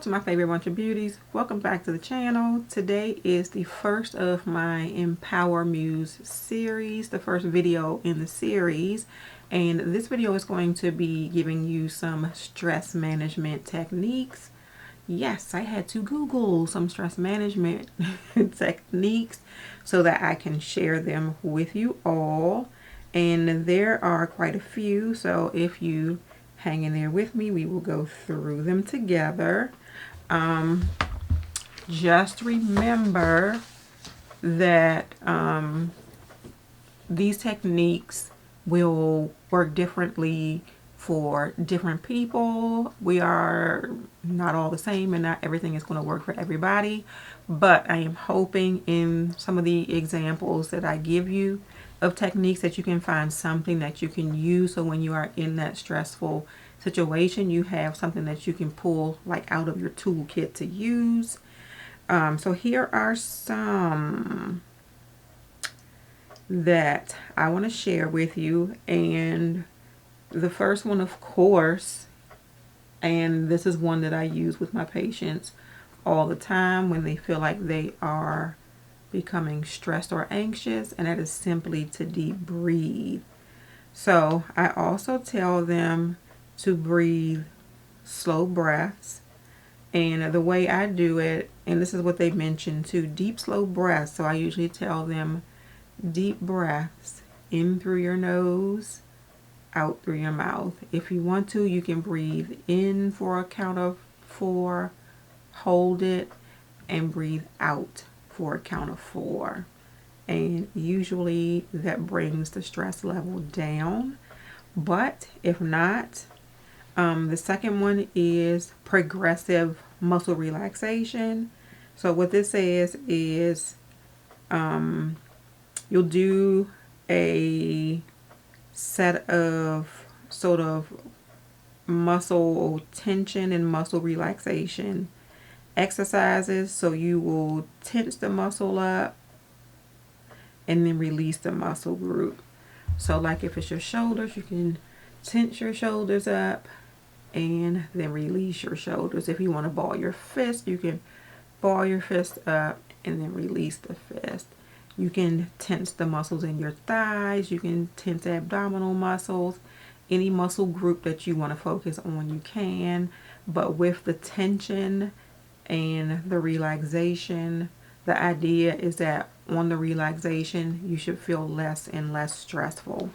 to my favorite bunch of beauties. Welcome back to the channel. Today is the first of my EmpowerMuse series, the first video in the series. And this video is going to be giving you some stress management techniques. Yes, I had to Google some stress management techniques so that I can share them with you all. And there are quite a few, so if you hang in there with me, we will go through them together. Just remember that these techniques will work differently for different people. We are not all the same, and not everything is going to work for everybody, but I am hoping in some of the examples that I give you of techniques that you can find something that you can use, so when you are in that stressful situation, you have something that you can pull like out of your toolkit to use. So here are some that I want to share with you, and the first one, of course, and this is one that I use with my patients all the time when they feel like they are becoming stressed or anxious, and that is simply to deep breathe. So I also tell them to breathe slow breaths, and the way I do it, and this is what they mentioned too, deep slow breaths. So I usually tell them deep breaths in through your nose, out through your mouth. If you want to, you can breathe in for a count of 4, hold it, and breathe out for a count of 4. And usually that brings the stress level down. But if not, the second one is progressive muscle relaxation. So what this says is you'll do a set of sort of muscle tension and muscle relaxation exercises. So you will tense the muscle up and then release the muscle group. So like if it's your shoulders, you can tense your shoulders up and then release your shoulders. If you want to ball your fist, you can ball your fist up and then release the fist. You can tense the muscles in your thighs. You can tense abdominal muscles. Any muscle group that you want to focus on, you can. But with the tension and the relaxation, the idea is that on the relaxation, you should feel less and less stressful.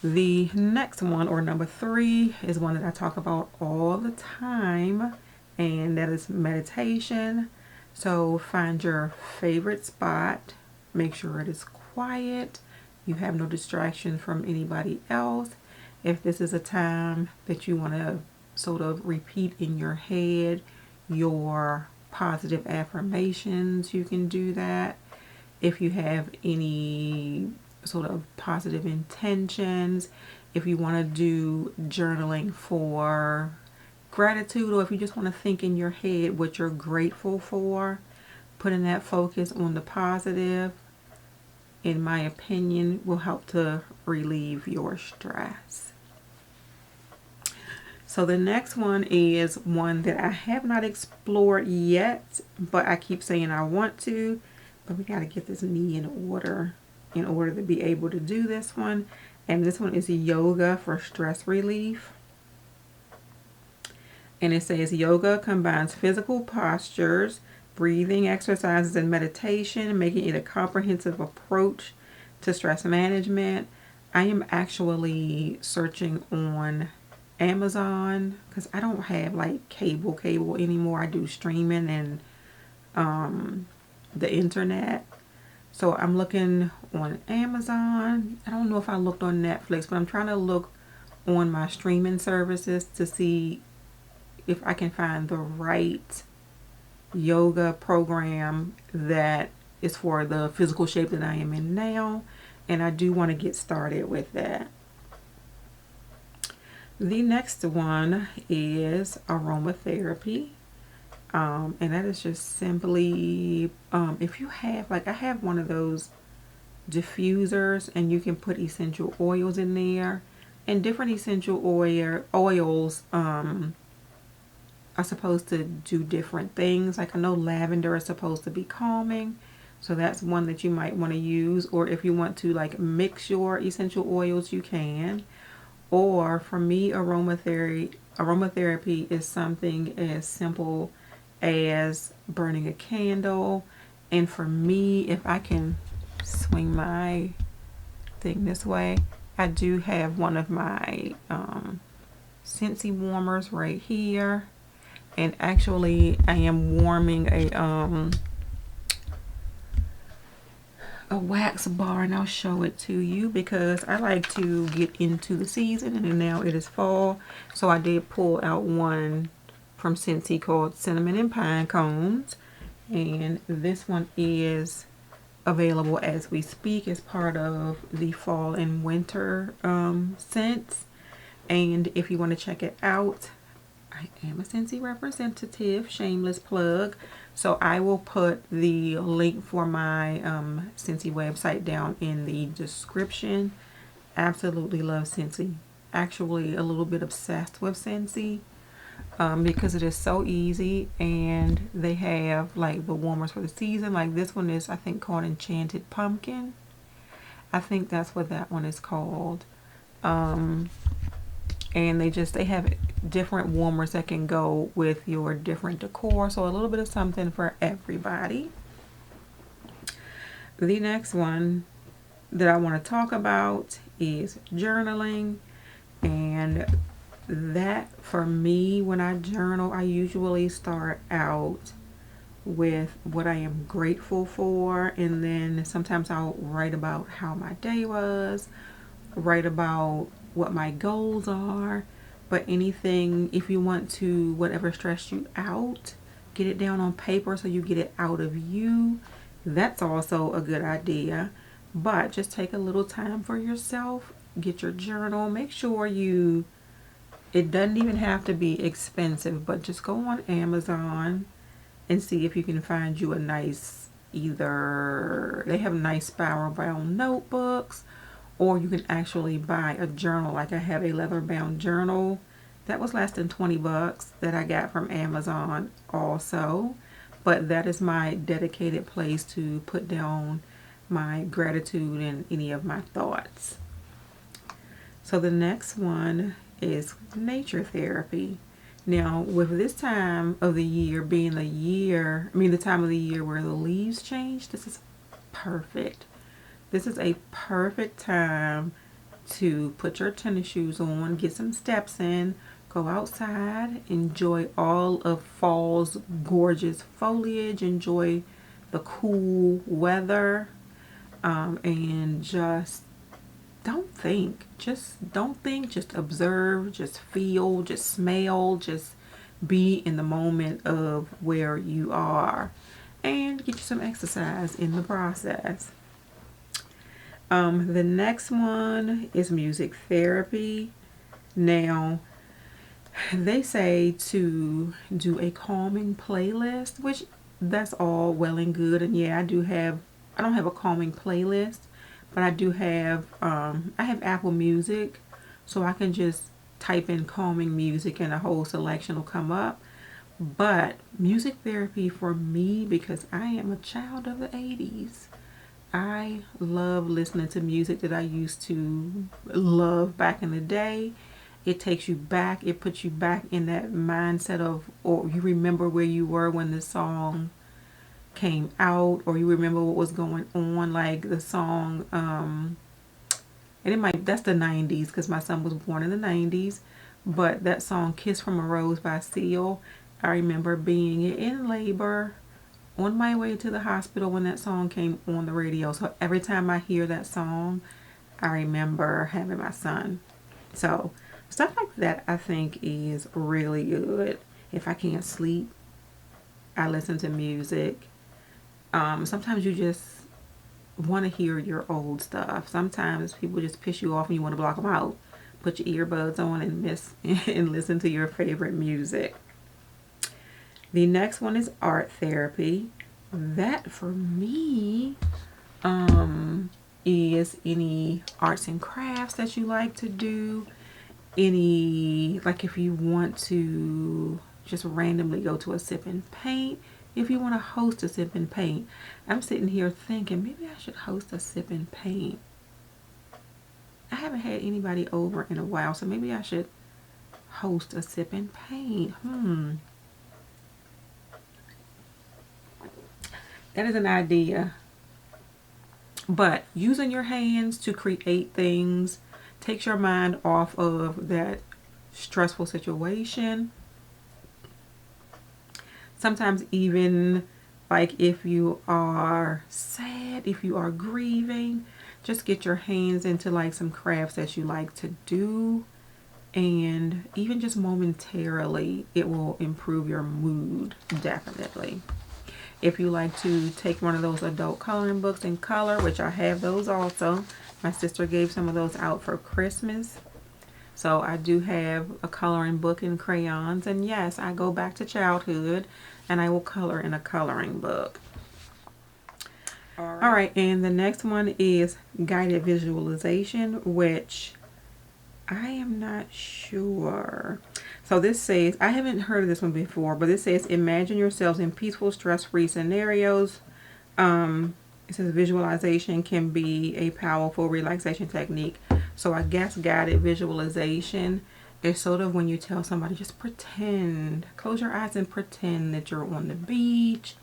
The next one, or number 3, is one that I talk about all the time, and that is meditation. So find your favorite spot, make sure it is quiet, you have no distraction from anybody else. If this is a time that you want to sort of repeat in your head your positive affirmations, you can do that. If you have any sort of positive intentions, if you want to do journaling for gratitude, or if you just want to think in your head what you're grateful for, putting that focus on the positive, in my opinion, will help to relieve your stress. So the next one is one that I have not explored yet, but I keep saying I want to, but we got to get this knee in order to be able to do this one. And this one is yoga for stress relief. And it says yoga combines physical postures, breathing exercises, and meditation, making it a comprehensive approach to stress management. I am actually searching on Amazon because I don't have like cable anymore. I do streaming and the internet. So I'm looking on Amazon. I don't know if I looked on Netflix, but I'm trying to look on my streaming services to see if I can find the right yoga program that is for the physical shape that I am in now. And I do want to get started with that. The next one is aromatherapy. And that is just simply, if you have, like I have one of those diffusers, and you can put essential oils in there, and different essential oils are supposed to do different things. Like I know lavender is supposed to be calming, so that's one that you might want to use. Or if you want to like mix your essential oils, you can. Or for me, aromatherapy is something as simple as burning a candle. And for me, if I can swing my thing this way, I do have one of my Scentsy warmers right here. And actually I am warming a wax bar, and I'll show it to you because I like to get into the season, and now it is fall. So I did pull out one from Scentsy called Cinnamon and Pine Cones, and this one is available as we speak as part of the fall and winter scents. And if you want to check it out, I am a Scentsy representative, shameless plug. So I will put the link for my Scentsy website down in the description. Absolutely love Scentsy. Actually a little bit obsessed with Scentsy because it is so easy, and they have like the warmers for the season. Like this one is, I think, called Enchanted Pumpkin. I think that's what that one is called. And they have different warmers that can go with your different decor, so a little bit of something for everybody. The next one that I want to talk about is journaling. And that, for me, when I journal, I usually start out with what I am grateful for, and then sometimes I'll write about how my day was, write about what my goals are. But anything, if you want to, whatever stressed you out, get it down on paper so you get it out of you. That's also a good idea. But just take a little time for yourself, get your journal, make sure it doesn't even have to be expensive, but just go on Amazon and see if you can find you a nice, either they have nice spiral bound notebooks, or you can actually buy a journal. Like I have a leather bound journal that was less than 20 bucks that I got from Amazon also. But that is my dedicated place to put down my gratitude and any of my thoughts. So the next one is nature therapy. Now, with this time of the year being the time of the year where the leaves change, this is perfect. This is a perfect time to put your tennis shoes on, get some steps in, go outside, enjoy all of fall's gorgeous foliage, enjoy the cool weather, and just don't think. Just don't think. Just observe, just feel, just smell, just be in the moment of where you are, and get you some exercise in the process. The next one is music therapy. Now, they say to do a calming playlist, which that's all well and good. And yeah, I don't have a calming playlist, but I do have, I have Apple Music, so I can just type in calming music and a whole selection will come up. But music therapy for me, because I am a child of the 80s, I love listening to music that I used to love back in the day. It takes you back. It puts you back in that mindset of, or you remember where you were when the song came out, or you remember what was going on. Like the song, and that's the 90s because my son was born in the 90s. But that song, Kiss from a Rose by Seal, I remember being in labor on my way to the hospital when that song came on the radio. So every time I hear that song, I remember having my son. So stuff like that I think is really good. If I can't sleep, I listen to music. Sometimes you just want to hear your old stuff. Sometimes people just piss you off and you want to block them out. Put your earbuds on and listen to your favorite music. The next one is art therapy. That for me is any arts and crafts that you like to do. Any, like if you want to just randomly go to a sip and paint. If you want to host a sip and paint, I'm sitting here thinking maybe I should host a sip and paint. I haven't had anybody over in a while, so maybe I should host a sip and paint. That is an idea. But using your hands to create things takes your mind off of that stressful situation. Sometimes even like if you are sad, if you are grieving, just get your hands into like some crafts that you like to do, and even just momentarily it will improve your mood, definitely. If you like to take one of those adult coloring books and color, which I have those also. My sister gave some of those out for Christmas. So I do have a coloring book and crayons. And yes, I go back to childhood and I will color in a coloring book. All right, and the next one is guided visualization, which I am not sure. So this says, I haven't heard of this one before, but it says imagine yourselves in peaceful, stress-free scenarios. It says visualization can be a powerful relaxation technique. So I guess guided visualization is sort of when you tell somebody, just pretend, close your eyes and pretend that you're on the beach.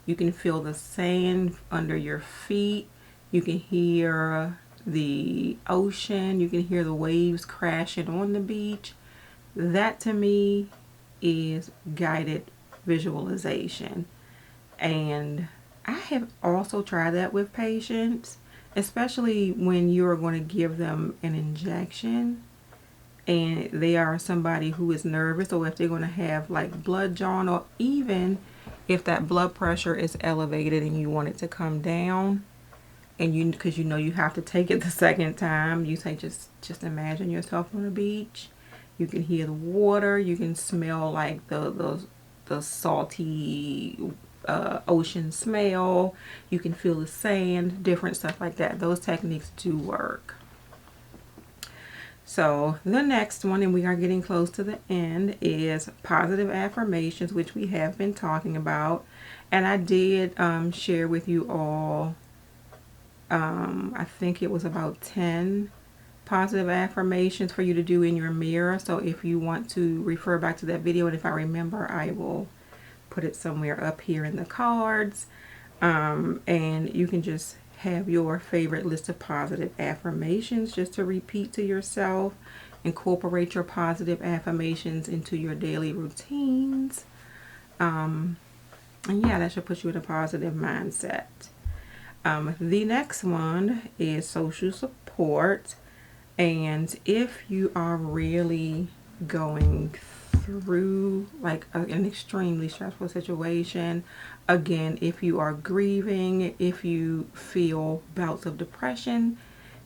You can feel the sand under your feet. You can hear the ocean. You can hear the waves crashing on the beach. That to me is guided visualization. And I have also tried that with patients, especially when you're going to give them an injection and they are somebody who is nervous, or if they're going to have like blood drawn, or even if that blood pressure is elevated and you want it to come down, and you, because you know you have to take it the second time, you say just imagine yourself on the beach. You can hear the water, you can smell like the salty ocean smell, you can feel the sand, different stuff like that. Those techniques do work. So the next one, and we are getting close to the end, is positive affirmations, which we have been talking about. And I did share with you all, I think it was about 10 positive affirmations for you to do in your mirror. So if you want to refer back to that video, and if I remember, I will put it somewhere up here in the cards. And you can just have your favorite list of positive affirmations just to repeat to yourself. Incorporate your positive affirmations into your daily routines. And yeah, that should put you in a positive mindset. The next one is social support. And if you are really going through like an extremely stressful situation, again, if you are grieving, if you feel bouts of depression,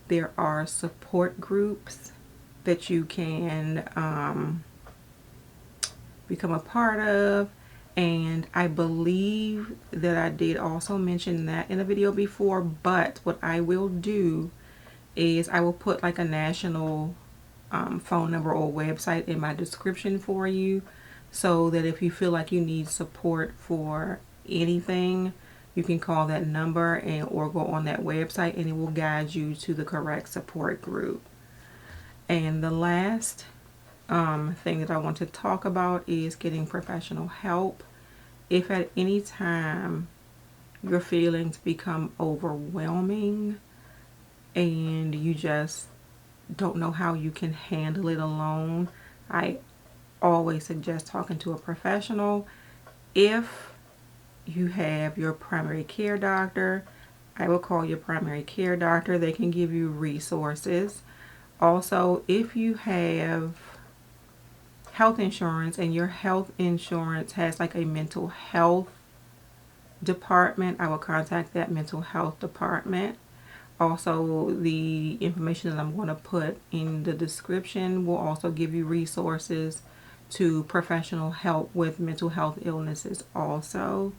there are support groups that you can become a part of. And I believe that I did also mention that in a video before, but what I will do is I will put like a national phone number or website in my description for you, so that if you feel like you need support for anything, you can call that number and or go on that website, and it will guide you to the correct support group. And the last thing that I want to talk about is getting professional help. If at any time your feelings become overwhelming and you just don't know how you can handle it alone, I always suggest talking to a professional. If you have your primary care doctor, I will call your primary care doctor. They can give you resources. Also, if you have health insurance and your health insurance has like a mental health department, I will contact that mental health department. Also, the information that I'm going to put in the description will also give you resources to professional help with mental health illnesses also.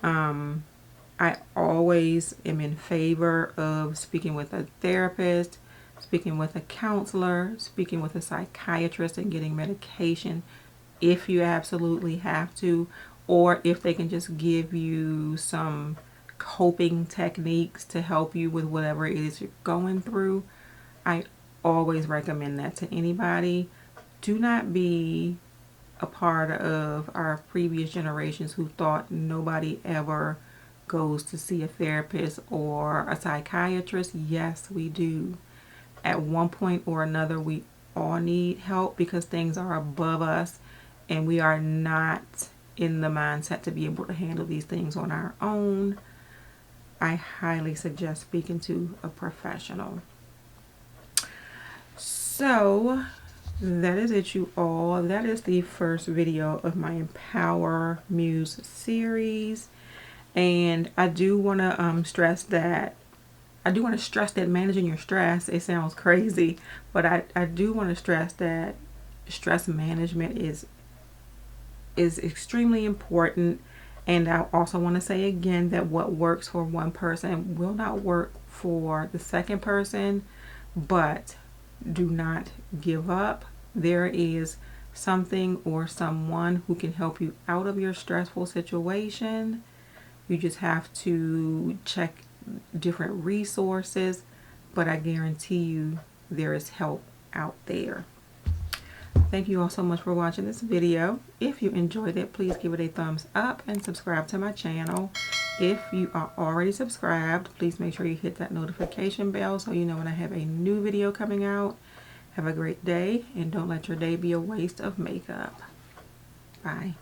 I always am in favor of speaking with a therapist, speaking with a counselor, speaking with a psychiatrist, and getting medication if you absolutely have to, or if they can just give you some coping techniques to help you with whatever it is you're going through. I always recommend that to anybody. Do not be a part of our previous generations who thought nobody ever goes to see a therapist or a psychiatrist. Yes, we do. At one point or another, we all need help because things are above us and we are not in the mindset to be able to handle these things on our own. I highly suggest speaking to a professional. So that is it, you all. That is the first video of my EmpowerMuse series. And I do want to stress that managing your stress, it sounds crazy, but I do want to stress that stress management is extremely important. And I also want to say again that what works for one person will not work for the second person, but do not give up. There is something or someone who can help you out of your stressful situation. You just have to check different resources, but I guarantee you there is help out there. Thank you all so much for watching this video. If you enjoyed it, please give it a thumbs up and subscribe to my channel. If you are already subscribed, please make sure you hit that notification bell so you know when I have a new video coming out. Have a great day, and don't let your day be a waste of makeup. Bye.